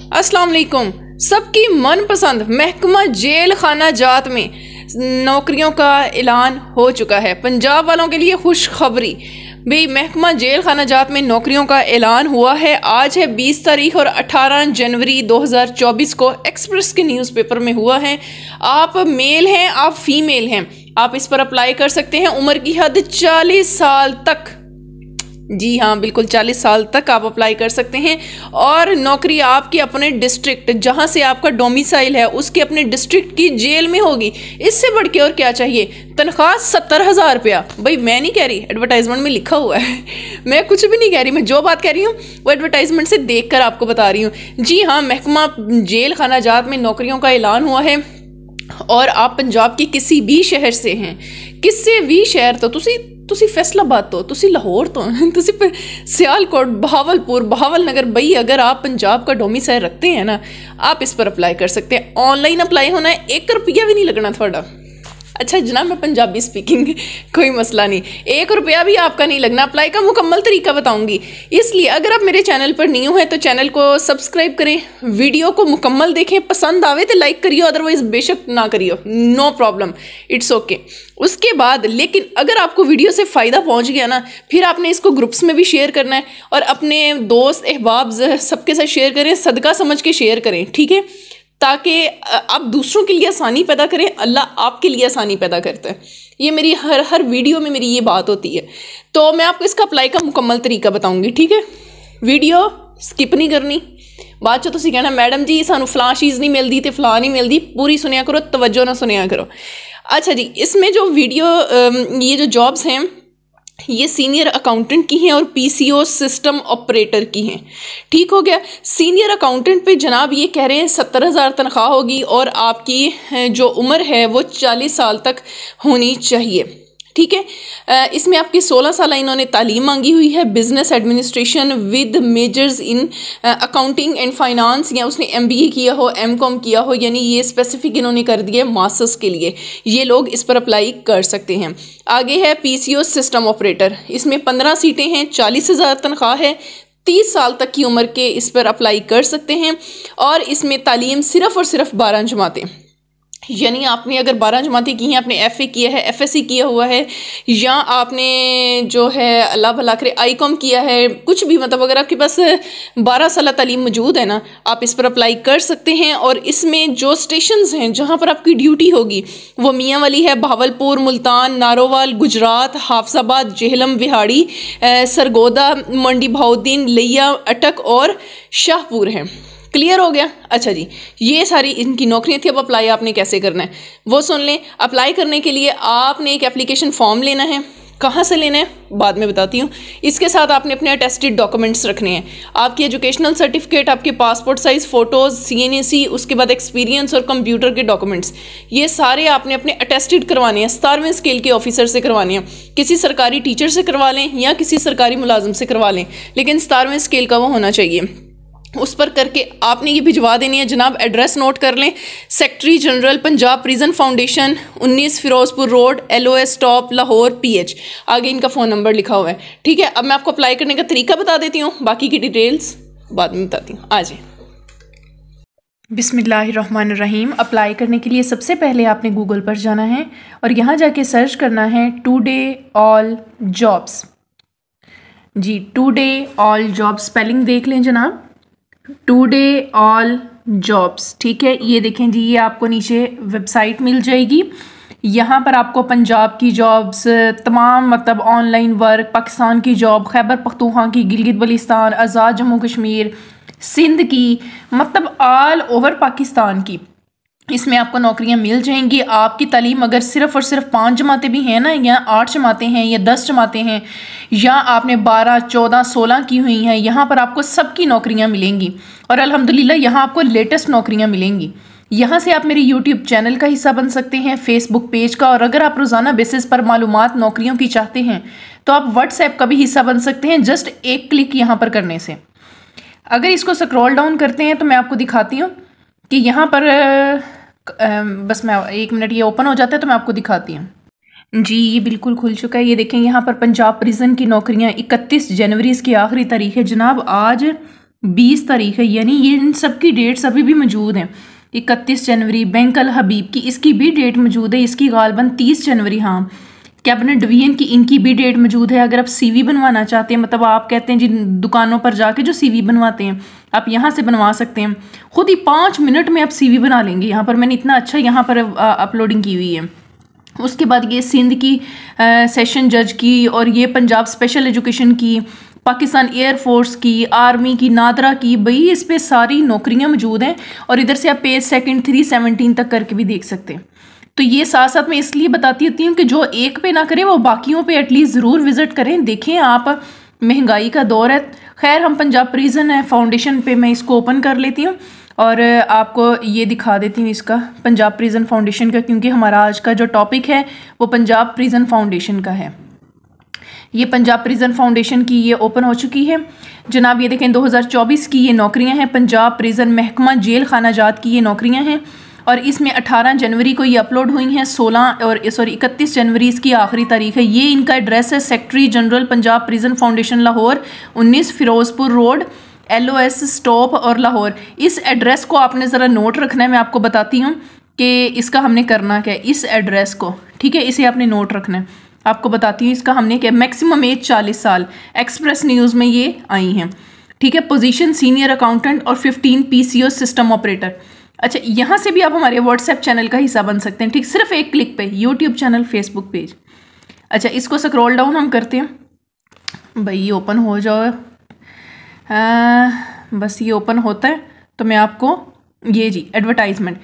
अस्सलाम वालेकुम। सबकी मनपसंद महकमा जेल खाना जात में नौकरियों का ऐलान हो चुका है। पंजाब वालों के लिए खुशखबरी, भाई महकमा जेल खाना जात में नौकरियों का ऐलान हुआ है। आज है 20 तारीख और 18 जनवरी 2024 को एक्सप्रेस के न्यूज़पेपर में हुआ है। आप मेल हैं, आप फीमेल हैं, आप इस पर अप्लाई कर सकते हैं। उम्र की हद 40 साल तक, जी हाँ बिल्कुल 40 साल तक आप अप्लाई कर सकते हैं। और नौकरी आपके अपने डिस्ट्रिक्ट, जहाँ से आपका डोमिसाइल है, उसके अपने डिस्ट्रिक्ट की जेल में होगी। इससे बढ़ के और क्या चाहिए। तनख्वाह 70,000 रुपया। भाई मैं नहीं कह रही, एडवर्टाइजमेंट में लिखा हुआ है मैं कुछ भी नहीं कह रही, मैं जो बात कह रही हूँ वो एडवर्टाइजमेंट से देख कर आपको बता रही हूँ। जी हाँ, महकमा जेल खाना जात में नौकरियों का ऐलान हुआ है। और आप पंजाब के किसी भी शहर से हैं, किसी भी शहर तो तुसी फैसलाबाद तो, तुसी लाहौर तो, तुसी सियालकोट, बहावलपुर, बहावल नगर, भाई अगर आप पंजाब का डोमिसाइल रखते हैं ना, आप इस पर अप्लाई कर सकते हैं। ऑनलाइन अप्लाई होना है, 1 रुपया भी नहीं लगना थोड़ा। अच्छा जनाब मैं पंजाबी स्पीकिंग, कोई मसला नहीं, 1 रुपया भी आपका नहीं लगना। अप्लाई का मुकम्मल तरीका बताऊंगी, इसलिए अगर आप मेरे चैनल पर न्यू हैं तो चैनल को सब्सक्राइब करें, वीडियो को मुकम्मल देखें, पसंद आवे तो लाइक करियो, अदरवाइज बेशक ना करियो, नो प्रॉब्लम, इट्स ओके। उसके बाद लेकिन अगर आपको वीडियो से फ़ायदा पहुंच गया ना, फिर आपने इसको ग्रुप्स में भी शेयर करना है और अपने दोस्त अहबाब सबके साथ शेयर करें, सदका समझ के शेयर करें, ठीक है, ताकि आप दूसरों के लिए आसानी पैदा करें। अल्लाह आपके लिए आसानी पैदा करता है। ये मेरी हर वीडियो में मेरी ये बात होती है। तो मैं आपको इसका अप्लाई का मुकम्मल तरीका बताऊंगी, ठीक है। वीडियो स्किप नहीं करनी। बाद चो तुसी कहना मैडम जी सानू फलां चीज़ नहीं मिलती तो फलां नहीं मिलती, पूरी सुनिया करो, तवज्जो ना सुनिया करो। अच्छा जी, इसमें जो वीडियो ये जो जॉब्स हैं ये सीनियर अकाउंटेंट की हैं और पीसीओ सिस्टम ऑपरेटर की हैं, ठीक हो गया। सीनियर अकाउंटेंट पे जनाब ये कह रहे हैं 70,000 तनख्वाह होगी और आपकी जो उम्र है वो 40 साल तक होनी चाहिए, ठीक है। इसमें आपकी 16 साल इन्होंने तालीम मांगी हुई है, business administration with measures in accounting and finance, या उसने MBA किया हो, MCOM किया हो, यानी ये स्पेसिफिक इन्होंने कर दिया मास्टर्स के लिए, ये लोग इस पर अप्लाई कर सकते हैं। आगे है PCO सिस्टम ऑपरेटर, इसमें 15 सीटें हैं, 40,000 तनख्वाह है, 30 साल तक की उम्र के इस पर अप्लाई कर सकते हैं। और इसमें तालीम सिर्फ़ और सिर्फ 12 जमातें, यानी आपने अगर 12 जमातें की हैं, आपने FA किया है, FSC किया हुआ है, या आपने जो है अल्लाह भला करे ICOM किया है, कुछ भी, मतलब अगर आपके पास 12 साल तालीम मौजूद है ना, आप इस पर अप्लाई कर सकते हैं। और इसमें जो स्टेशंस हैं जहां पर आपकी ड्यूटी होगी वो मियाँ वाली है, बहावलपुर, मुल्तान, नारोवाल, गुजरात, हाफजाबाद, जेहलम, विहाड़ी, सरगोदा, मंडी बहाउद्दीन, लिया, अटक और शाहपुर है। क्लियर हो गया। अच्छा जी, ये सारी इनकी नौकरियां थी। अब अप्लाई आपने कैसे करना है वो सुन लें। अप्लाई करने के लिए आपने एक एप्लीकेशन फॉर्म लेना है। कहाँ से लेना है बाद में बताती हूँ। इसके साथ आपने अपने अटेस्टेड डॉक्यूमेंट्स रखने हैं, आपकी एजुकेशनल सर्टिफिकेट, आपके पासपोर्ट साइज़ फ़ोटोज़, CNAC, उसके बाद एक्सपीरियंस और कंप्यूटर के डॉक्यूमेंट्स, ये सारे आपने अपने अटेस्टेड करवाने हैं। 17वें स्केल के ऑफिसर से करवाने हैं, किसी सरकारी टीचर से करवा लें या किसी सरकारी मुलाजिम से करवा लें, लेकिन 17वें स्केल का वो होना चाहिए। उस पर करके आपने ये भिजवा देनी है। जनाब एड्रेस नोट कर लें, secretary general Punjab prison foundation, 19 Ferozepur road, LOS stop, Lahore PH। आगे इनका फ़ोन नंबर लिखा हुआ है, ठीक है। अब मैं आपको अप्लाई करने का तरीका बता देती हूँ, बाकी की डिटेल्स बाद में बताती हूँ। आ जाए। बिस्मिल्लाहिर्रहमानिर्रहीम। अप्लाई करने के लिए सबसे पहले आपने गूगल पर जाना है और यहाँ जाके सर्च करना है टुडे ऑल जॉब्स। जी, टुडे ऑल जॉब्स स्पेलिंग देख लें जनाब, टुडे ऑल जॉब्स, ठीक है। ये देखें जी, ये आपको नीचे वेबसाइट मिल जाएगी। यहाँ पर आपको पंजाब की जॉब्स तमाम, मतलब ऑनलाइन वर्क, पाकिस्तान की जॉब, खैबर पख्तूनख्वा की, गिलगित बल्तिस्तान, आज़ाद जम्मू कश्मीर, सिंध की, मतलब ऑल ओवर पाकिस्तान की, इसमें आपको नौकरियां मिल जाएंगी। आपकी तालीम अगर सिर्फ़ और सिर्फ 5 जमातें भी हैं ना, या 8 जमातें हैं, या 10 जमातें हैं, या आपने 12, 14, 16 की हुई हैं, यहाँ पर आपको सबकी नौकरियां मिलेंगी। और अल्हम्दुलिल्लाह यहाँ आपको लेटेस्ट नौकरियां मिलेंगी। यहाँ से आप मेरे YouTube चैनल का हिस्सा बन सकते हैं, Facebook पेज का, और अगर आप रोज़ाना बेसिस पर मालूमात नौकरियों की चाहते हैं तो आप WhatsApp का भी हिस्सा बन सकते हैं, जस्ट एक क्लिक यहाँ पर करने से। अगर इसको स्क्रॉल डाउन करते हैं तो मैं आपको दिखाती हूँ कि यहाँ पर बस मैं 1 मिनट, ये ओपन हो जाता है तो मैं आपको दिखाती हूँ। जी ये बिल्कुल खुल चुका है। ये देखें यहाँ पर पंजाब प्रिजन की नौकरियाँ 31 जनवरी इसकी आखिरी तारीख है जनाब। आज 20 तारीख है, यानी ये इन सब की डेट्स अभी भी मौजूद हैं। 31 जनवरी बैंक अल हबीब की, इसकी भी डेट मौजूद है, इसकी गालबन 30 जनवरी। हाँ, कैबिनेट डिवीजन की, इनकी भी डेट मौजूद है। अगर आप सीवी बनवाना चाहते हैं, मतलब आप कहते हैं जी दुकानों पर जाके जो सीवी बनवाते हैं आप यहाँ से बनवा सकते हैं, खुद ही 5 मिनट में आप सीवी बना लेंगे। यहाँ पर मैंने इतना अच्छा यहाँ पर अपलोडिंग की हुई है। उसके बाद ये सिंध की सेशन जज की, और ये पंजाब स्पेशल एजुकेशन की, पाकिस्तान एयरफोर्स की, आर्मी की, नादरा की, भाई इस पे सारी नौकरियां मौजूद हैं। और इधर से आप पेज सेकंड 317 तक करके भी देख सकते हैं। तो ये साथ साथ मैं इसलिए बताती होती हूँ कि जो एक पे ना करें वो बाकियों पे एटलीस्ट ज़रूर विजिट करें। देखें, आप महंगाई का दौर है। खैर, हम पंजाब प्रिजन है फाउंडेशन पे मैं इसको ओपन कर लेती हूँ और आपको ये दिखा देती हूँ इसका, पंजाब प्रिजन फाउंडेशन का, क्योंकि हमारा आज का जो टॉपिक है वो पंजाब प्रिजन फाउंडेशन का है। ये पंजाब प्रिजन फाउंडेशन की ये ओपन हो चुकी है जनाब। ये देखें 2024 की ये नौकरियां हैं, पंजाब प्रिजन महकमा जेल खाना जात की ये नौकरियां हैं। और इसमें 18 जनवरी को ये अपलोड हुई हैं, 31 जनवरी इसकी आखिरी तारीख है। ये इनका एड्रेस है, secretary general Punjab prison foundation Lahore, 19 Ferozepur road, LOS stop और लाहौर। इस एड्रेस को आपने ज़रा नोट रखना है। मैं आपको बताती हूँ कि इसका हमने करना क्या है। इस एड्रेस को, ठीक है, इसे आपने नोट रखना है। आपको बताती हूँ इसका हमने क्या, मैक्सिमम एज 40 साल, एक्सप्रेस न्यूज़ में ये आई हैं, ठीक है। पोजीशन सीनियर अकाउंटेंट और 15 PCO सिस्टम ऑपरेटर। अच्छा, यहाँ से भी आप हमारे व्हाट्सएप चैनल का हिस्सा बन सकते हैं, ठीक, सिर्फ एक क्लिक पे, यूट्यूब चैनल, फेसबुक पेज। अच्छा, इसको स्क्रॉल डाउन हम करते हैं, भाई ये ओपन हो जाओ। बस ये ओपन होता है तो मैं आपको ये जी एडवर्टाइजमेंट,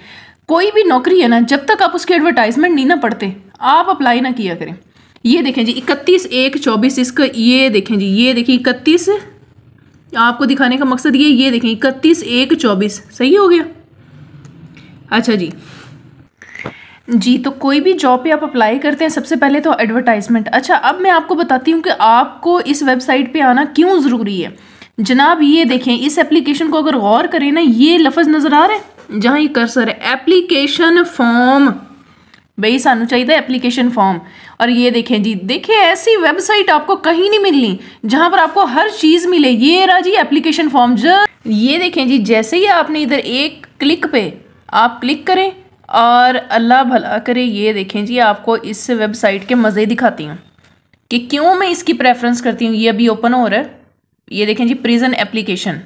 कोई भी नौकरी है ना, जब तक आप उसकी एडवर्टाइजमेंट नहीं ना पढ़ते आप अप्लाई ना किया करें। ये देखें जी 31/1/24 इसका, ये देखें जी, ये देखिए 31, आपको दिखाने का मकसद ये देखें 31/1/24 सही हो गया। अच्छा जी, तो कोई भी जॉब पे आप अप्लाई करते हैं सबसे पहले तो एडवर्टाइजमेंट। अच्छा, अब मैं आपको बताती हूँ कि आपको इस वेबसाइट पे आना क्यों ज़रूरी है जनाब। ये देखें, इस एप्लीकेशन को अगर गौर करें ना, ये लफ्ज़ नज़र आ रहा है जहाँ ये कर्सर है, एप्लीकेशन फॉर्म। भाई सानू चाहिए एप्लीकेशन फॉर्म। और ये देखें जी, देखिए ऐसी वेबसाइट आपको कहीं नहीं मिलनी जहाँ पर आपको हर चीज़ मिले। ये रहा जी एप्लीकेशन फॉर्म। ये देखें जी, जैसे ही आपने इधर एक क्लिक पे आप क्लिक करें और अल्लाह भला करे, ये देखें जी आपको इस वेबसाइट के मज़े दिखाती हूँ कि क्यों मैं इसकी प्रेफरेंस करती हूँ। ये अभी ओपन हो रहा है, ये देखें जी प्रिजन एप्लीकेशन।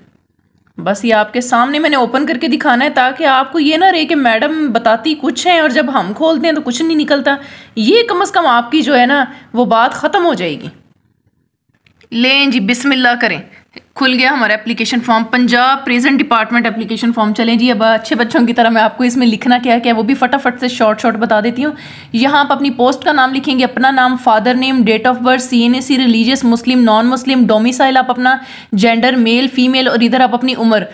बस ये आपके सामने मैंने ओपन करके दिखाना है ताकि आपको ये ना रहे कि मैडम बताती कुछ है और जब हम खोलते हैं तो कुछ नहीं निकलता। ये कम से कम आपकी जो है ना वो बात ख़त्म हो जाएगी। लें जी, बिस्मिल्लाह करें, खुल गया हमारा application form, Punjab prison department application form. चलें जी, अब अच्छे बच्चों की तरह मैं आपको इसमें लिखना क्या है वो भी फटाफट से शॉर्ट बता देती हूँ। यहाँ आप अपनी पोस्ट का नाम लिखेंगे, अपना नाम, father name, date of birth, CNAC, religious, Muslim, non Muslim, domicile, आप अपना जेंडर, मेल फीमेल, और इधर आप अपनी उम्र,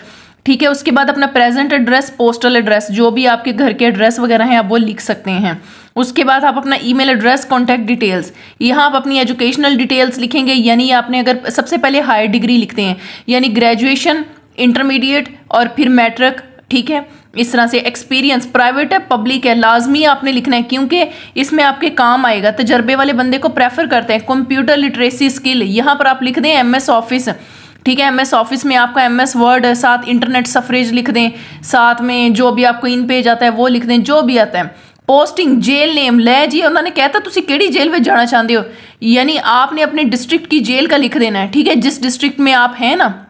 ठीक है। उसके बाद अपना प्रेजेंट एड्रेस, पोस्टल एड्रेस, जो भी आपके घर के एड्रेस वगैरह हैं आप वो लिख सकते हैं। उसके बाद आप अपना ईमेल एड्रेस, कॉन्टैक्ट डिटेल्स, यहाँ आप अपनी एजुकेशनल डिटेल्स लिखेंगे, यानी आपने अगर सबसे पहले हायर डिग्री लिखते हैं यानी ग्रेजुएशन, इंटरमीडिएट और फिर मैट्रिक, ठीक है। इस तरह से एक्सपीरियंस, प्राइवेट है पब्लिक है, लाजमी आपने लिखना है क्योंकि इसमें आपके काम आएगा। तजर्बे वाले बंदे को प्रेफर करते हैं। कंप्यूटर लिटरेसी स्किल, यहाँ पर आप लिख दें MS ऑफिस, ठीक है। MS ऑफिस में आपका MS वर्ड, साथ इंटरनेट सफरेज लिख दें, साथ में जो भी आपको इन पेज आता है वो लिख दें, जो भी आता है। पोस्टिंग, जेल नेम, ले जी उन्होंने कहता तुसी केड़ी जेल में जाना चाहते हो, यानी आपने अपने डिस्ट्रिक्ट की जेल का लिख देना है, ठीक है। जिस डिस्ट्रिक्ट में आप हैं ना,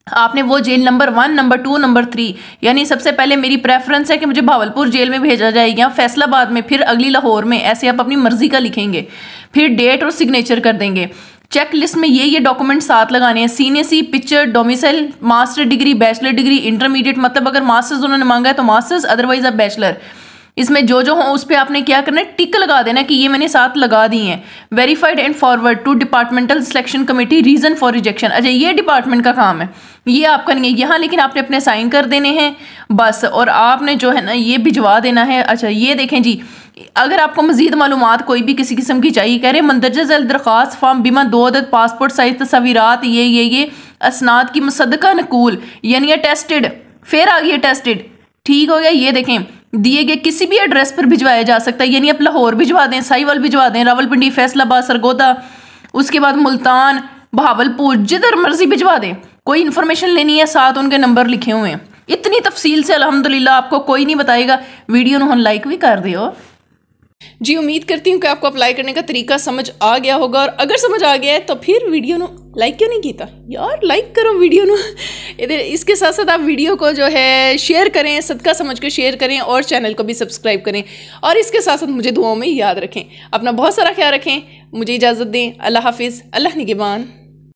आपने वो जेल नंबर 1, नंबर 2, नंबर 3, यानी सबसे पहले मेरी प्रेफरेंस है कि मुझे भावलपुर जेल में भेजा जाए या फैसलाबाद में, फिर अगली लाहौर में, ऐसे आप अपनी मर्जी का लिखेंगे। फिर डेट और सिग्नेचर कर देंगे। चेक लिस्ट में ये डॉक्यूमेंट साथ लगाने हैं, CNAC, picture, domicile, master degree, bachelor degree, intermediate, मतलब अगर मास्टर्स उन्होंने मांगा है तो मास्टर्स, अदरवाइज आप बैचलर। इसमें जो हो उस पर आपने क्या करना है, टिक लगा देना कि ये मैंने साथ लगा दी हैं। Verified and forward to departmental selection committee, reason for rejection. अच्छा, ये डिपार्टमेंट का काम है, ये आपका नहीं है यहाँ, लेकिन आपने अपने साइन कर देने हैं बस, और आपने जो है ना ये भिजवा देना है। अच्छा, ये देखें जी, अगर आपको मजीद मालूमात कोई भी किसी किस्म की चाहिए, कह रहे हैं मंदरजा झैल दरख्वास्त फॉर्म बीमा 2 अदद, पासपोर्ट साइज तस्वीरात, ये असनाद की मुसद्दका नकूल, यानी अटेस्टेड, फिर आ गई अटेस्टेड, ठीक हो गया। ये देखें दिए गए किसी भी एड्रेस पर भिजवाया जा सकता है, यानी आप लाहौर भिजवा दें, साहिवाल भिजवा दें, रावलपिंडी, फैसलाबाद, सरगोदा, उसके बाद मुल्तान, भावलपुर, जिधर मर्जी भिजवा दें, कोई इन्फॉर्मेशन लेनी है साथ उनके नंबर लिखे हुए हैं। इतनी तफसील से अल्हम्दुलिल्लाह आपको कोई नहीं बताएगा। वीडियो ਨੂੰ लाइक भी कर दियो जी। उम्मीद करती हूँ कि आपको अप्लाई करने का तरीका समझ आ गया होगा, और अगर समझ आ गया है तो फिर वीडियो ਨੂੰ लाइक क्यों नहीं किया यार, लाइक करो वीडियो ਨੂੰ। इधर इसके साथ साथ आप वीडियो को जो है शेयर करें, सदका समझ के शेयर करें, और चैनल को भी सब्सक्राइब करें, और इसके साथ साथ मुझे दुआओं में याद रखें। अपना बहुत सारा ख्याल रखें, मुझे इजाज़त दें। अल्लाह हाफिज़, अल्लाह निगहबान।